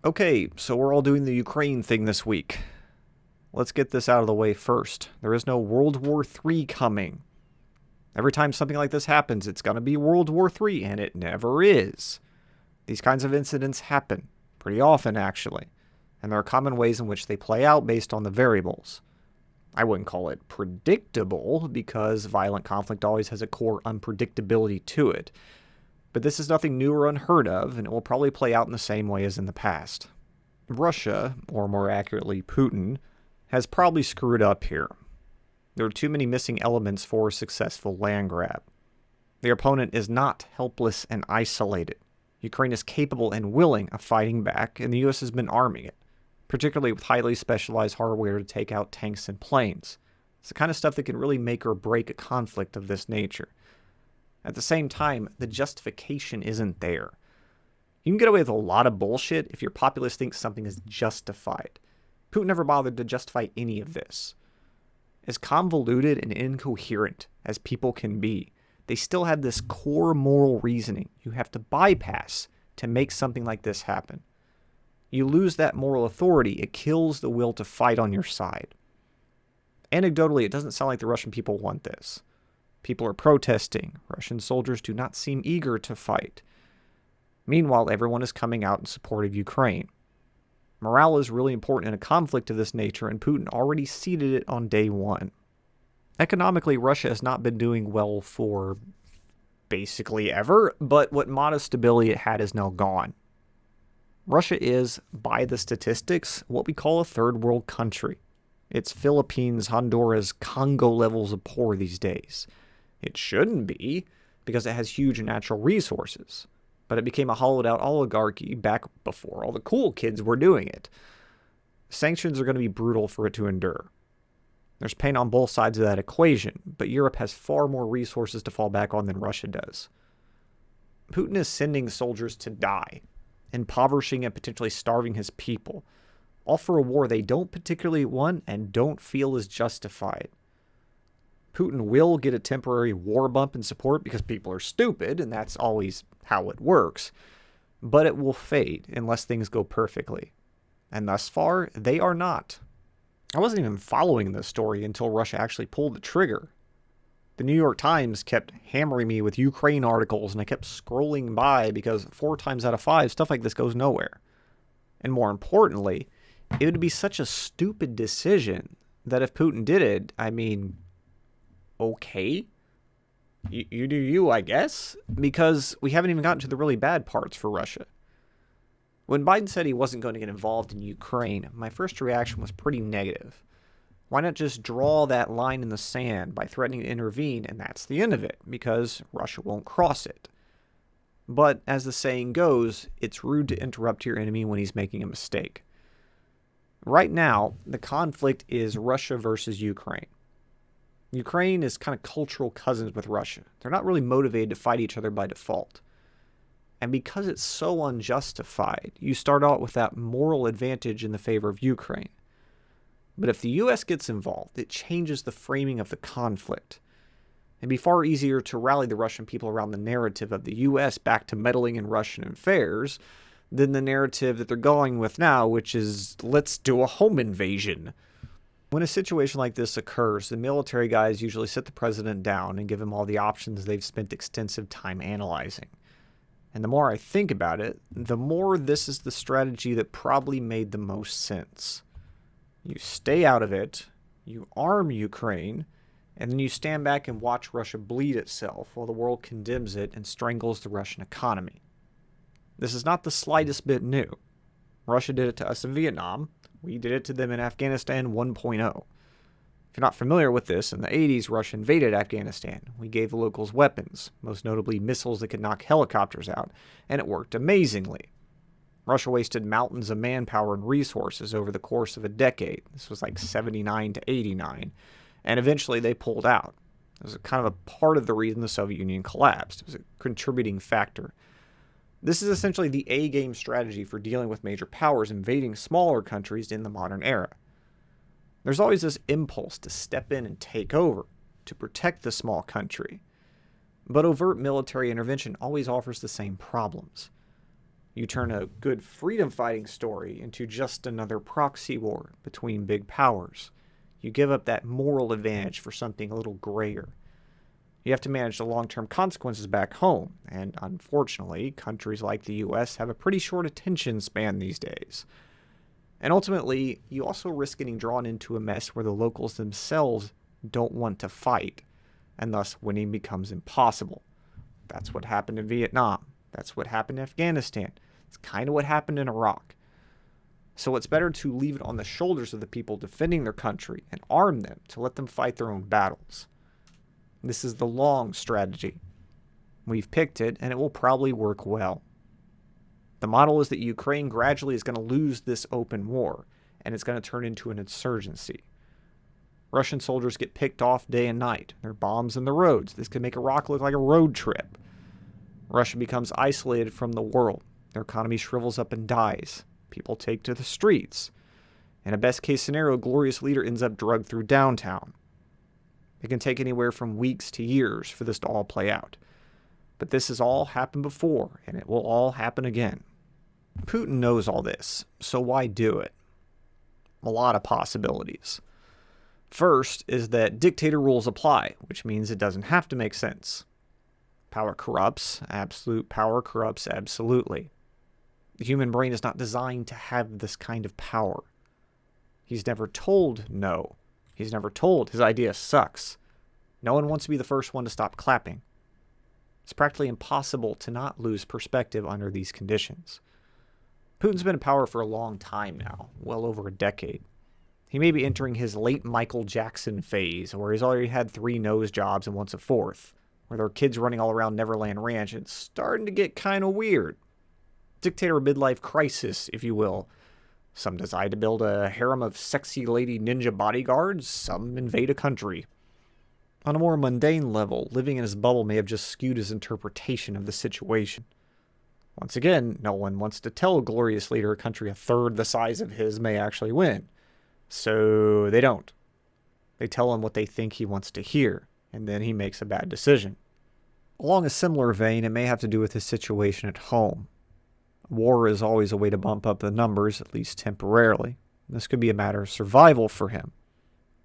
Okay, so we're all doing the Ukraine thing this week. Let's get this out of the way first. There is no World War III coming. Every time something like this happens, it's going to be World War III, and it never is. These kinds of incidents happen, pretty often actually, and there are common ways in which they play out based on the variables. I wouldn't call it predictable, because violent conflict always has a core unpredictability to it. But this is nothing new or unheard of, and it will probably play out in the same way as in the past. Russia, or more accurately Putin, has probably screwed up here. There are too many missing elements for a successful land grab. The opponent is not helpless and isolated. Ukraine is capable and willing of fighting back, and the US has been arming it, particularly with highly specialized hardware to take out tanks and planes. It's the kind of stuff that can really make or break a conflict of this nature. At the same time, the justification isn't there. You can get away with a lot of bullshit if your populace thinks something is justified. Putin never bothered to justify any of this. As convoluted and incoherent as people can be, they still have this core moral reasoning you have to bypass to make something like this happen. You lose that moral authority, it kills the will to fight on your side. Anecdotally, it doesn't sound like the Russian people want this. People are protesting. Russian soldiers do not seem eager to fight. Meanwhile, everyone is coming out in support of Ukraine. Morale is really important in a conflict of this nature, and Putin already ceded it on day one. Economically, Russia has not been doing well for basically ever, but what modest stability it had is now gone. Russia is, by the statistics, what we call a third world country. It's Philippines, Honduras, Congo levels of poor these days. It shouldn't be, because it has huge natural resources. But it became a hollowed-out oligarchy back before all the cool kids were doing it. Sanctions are going to be brutal for it to endure. There's pain on both sides of that equation, but Europe has far more resources to fall back on than Russia does. Putin is sending soldiers to die, impoverishing and potentially starving his people, all for a war they don't particularly want and don't feel is justified. Putin will get a temporary war bump in support because people are stupid, and that's always how it works. But it will fade unless things go perfectly. And thus far, they are not. I wasn't even following this story until Russia actually pulled the trigger. The New York Times kept hammering me with Ukraine articles, and I kept scrolling by because 4 times out of 5, stuff like this goes nowhere. And more importantly, it would be such a stupid decision that if Putin did it, okay, you do you, I guess, because we haven't even gotten to the really bad parts for Russia. When Biden said he wasn't going to get involved in Ukraine, my first reaction was pretty negative. Why not just draw that line in the sand by threatening to intervene, and that's the end of it, because Russia won't cross it. But as the saying goes, it's rude to interrupt your enemy when he's making a mistake. Right now, the conflict is Russia versus Ukraine. Ukraine is kind of cultural cousins with Russia. They're not really motivated to fight each other by default. And because it's so unjustified, you start out with that moral advantage in the favor of Ukraine. But if the US gets involved, it changes the framing of the conflict. It'd be far easier to rally the Russian people around the narrative of the US back to meddling in Russian affairs than the narrative that they're going with now, which is, let's do a home invasion. When a situation like this occurs, the military guys usually sit the president down and give him all the options they've spent extensive time analyzing. And the more I think about it, the more this is the strategy that probably made the most sense. You stay out of it, you arm Ukraine, and then you stand back and watch Russia bleed itself while the world condemns it and strangles the Russian economy. This is not the slightest bit new. Russia did it to us in Vietnam. We did it to them in Afghanistan 1.0. If you're not familiar with this, in the 80s, Russia invaded Afghanistan. We gave the locals weapons, most notably missiles that could knock helicopters out, and it worked amazingly. Russia wasted mountains of manpower and resources over the course of a decade. This was like 79 to 89. And eventually they pulled out. It was kind of a part of the reason the Soviet Union collapsed. It was a contributing factor. This is essentially the A-game strategy for dealing with major powers invading smaller countries in the modern era. There's always this impulse to step in and take over, to protect the small country. But overt military intervention always offers the same problems. You turn a good freedom fighting story into just another proxy war between big powers. You give up that moral advantage for something a little grayer. You have to manage the long-term consequences back home, and unfortunately, countries like the US have a pretty short attention span these days. And ultimately, you also risk getting drawn into a mess where the locals themselves don't want to fight, and thus winning becomes impossible. That's what happened in Vietnam. That's what happened in Afghanistan. It's kind of what happened in Iraq. So it's better to leave it on the shoulders of the people defending their country and arm them to let them fight their own battles. This is the long strategy. We've picked it, and it will probably work well. The model is that Ukraine gradually is going to lose this open war, and it's going to turn into an insurgency. Russian soldiers get picked off day and night. There are bombs in the roads. This could make Iraq look like a road trip. Russia becomes isolated from the world. Their economy shrivels up and dies. People take to the streets. In a best-case scenario, a glorious leader ends up drugged through downtown. It can take anywhere from weeks to years for this to all play out. But this has all happened before, and it will all happen again. Putin knows all this, so why do it? A lot of possibilities. First is that dictator rules apply, which means it doesn't have to make sense. Power corrupts. Absolute power corrupts absolutely. The human brain is not designed to have this kind of power. He's never told no. He's never told his idea sucks. No one wants to be the first one to stop clapping. It's practically impossible to not lose perspective under these conditions. Putin's been in power for a long time now, well over a decade. He may be entering his late Michael Jackson phase, where he's already had 3 nose jobs and wants a 4th, where there are kids running all around Neverland Ranch, and it's starting to get kind of weird. Dictator midlife crisis, if you will. Some decide to build a harem of sexy lady ninja bodyguards, some invade a country. On a more mundane level, living in his bubble may have just skewed his interpretation of the situation. Once again, no one wants to tell a glorious leader a country a third the size of his may actually win. So they don't. They tell him what they think he wants to hear, and then he makes a bad decision. Along a similar vein, it may have to do with his situation at home. War is always a way to bump up the numbers, at least temporarily. This could be a matter of survival for him.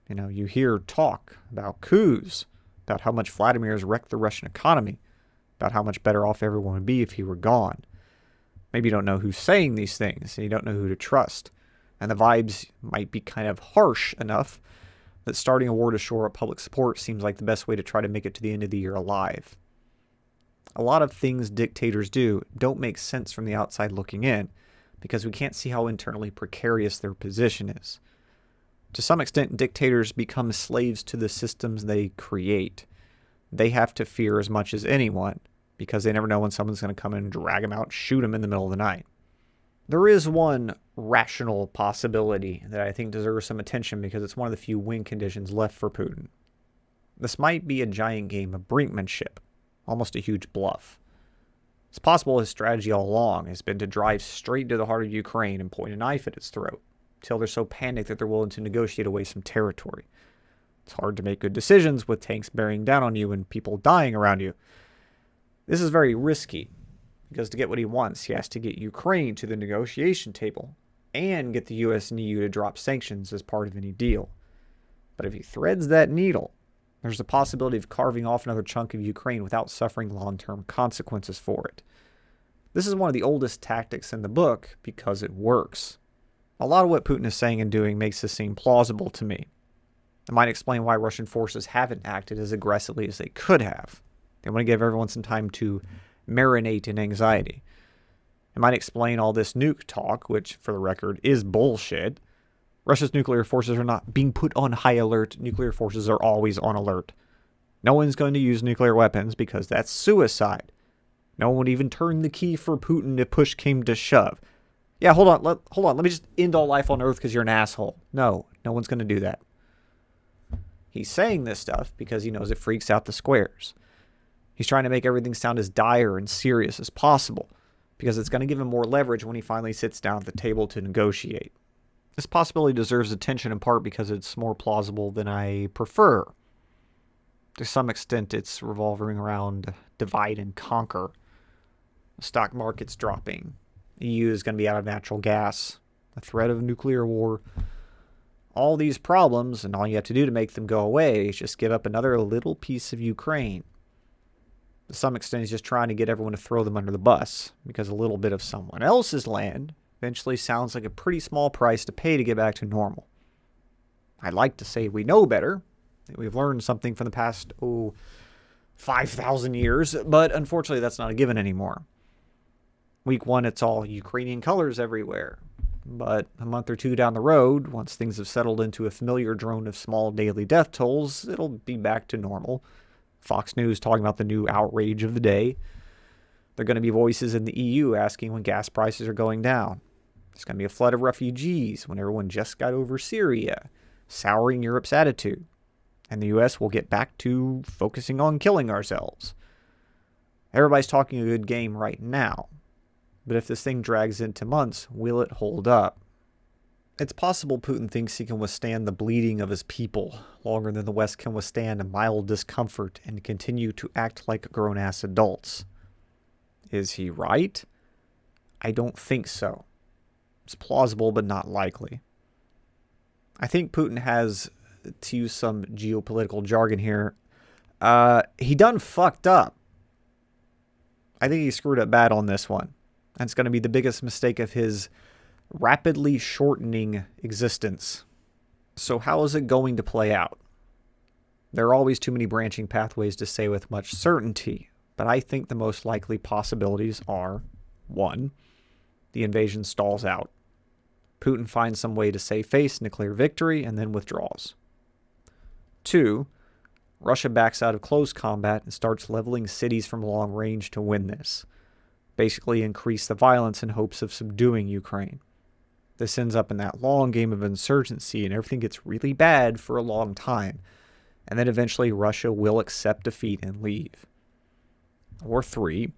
You hear talk about coups, about how much Vladimir has wrecked the Russian economy, about how much better off everyone would be if he were gone. Maybe you don't know who's saying these things, and you don't know who to trust. And the vibes might be kind of harsh enough that starting a war to shore up public support seems like the best way to try to make it to the end of the year alive. A lot of things dictators do don't make sense from the outside looking in, because we can't see how internally precarious their position is. To some extent, dictators become slaves to the systems they create. They have to fear as much as anyone, because they never know when someone's going to come in and drag them out and shoot them in the middle of the night. There is one rational possibility that I think deserves some attention because it's one of the few win conditions left for Putin. This might be a giant game of brinkmanship, almost a huge bluff. It's possible his strategy all along has been to drive straight to the heart of Ukraine and point a knife at its throat, till they're so panicked that they're willing to negotiate away some territory. It's hard to make good decisions with tanks bearing down on you and people dying around you. This is very risky, because to get what he wants, he has to get Ukraine to the negotiation table and get the US and EU to drop sanctions as part of any deal. But if he threads that needle, there's the possibility of carving off another chunk of Ukraine without suffering long-term consequences for it. This is one of the oldest tactics in the book because it works. A lot of what Putin is saying and doing makes this seem plausible to me. It might explain why Russian forces haven't acted as aggressively as they could have. They want to give everyone some time to marinate in anxiety. It might explain all this nuke talk, which, for the record, is bullshit. Russia's nuclear forces are not being put on high alert. Nuclear forces are always on alert. No one's going to use nuclear weapons because that's suicide. No one would even turn the key for Putin if push came to shove. Yeah, hold on. Let me just end all life on Earth because you're an asshole. No one's going to do that. He's saying this stuff because he knows it freaks out the squares. He's trying to make everything sound as dire and serious as possible because it's going to give him more leverage when he finally sits down at the table to negotiate. This possibility deserves attention in part because it's more plausible than I prefer. To some extent, it's revolving around divide and conquer. The stock market's dropping. EU is going to be out of natural gas. A threat of nuclear war. All these problems, and all you have to do to make them go away is just give up another little piece of Ukraine. To some extent, he's just trying to get everyone to throw them under the bus, because a little bit of someone else's land eventually sounds like a pretty small price to pay to get back to normal. I'd like to say we know better, that we've learned something from the past, 5,000 years, but unfortunately that's not a given anymore. Week 1, it's all Ukrainian colors everywhere. But a month or two down the road, once things have settled into a familiar drone of small daily death tolls, it'll be back to normal. Fox News talking about the new outrage of the day. There are going to be voices in the EU asking when gas prices are going down. There's going to be a flood of refugees when everyone just got over Syria, souring Europe's attitude. And the US will get back to focusing on killing ourselves. Everybody's talking a good game right now. But if this thing drags into months, will it hold up? It's possible Putin thinks he can withstand the bleeding of his people longer than the West can withstand a mild discomfort and continue to act like grown-ass adults. Is he right? I don't think so. It's plausible, but not likely. I think Putin has, to use some geopolitical jargon here, he done fucked up. I think he screwed up bad on this one. And it's going to be the biggest mistake of his rapidly shortening existence. So how is it going to play out? There are always too many branching pathways to say with much certainty, but I think the most likely possibilities are: 1, the invasion stalls out. Putin finds some way to save face and declare victory and then withdraws. 2, Russia backs out of close combat and starts leveling cities from long range to win this. Basically increase the violence in hopes of subduing Ukraine. This ends up in that long game of insurgency and everything gets really bad for a long time. And then eventually Russia will accept defeat and leave. Or 3,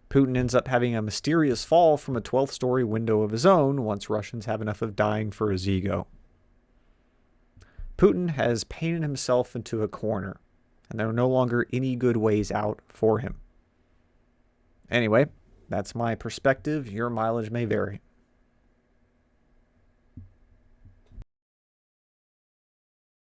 Putin ends up having a mysterious fall from a 12th story window of his own once Russians have enough of dying for his ego. Putin has painted himself into a corner, and there are no longer any good ways out for him. Anyway, that's my perspective. Your mileage may vary.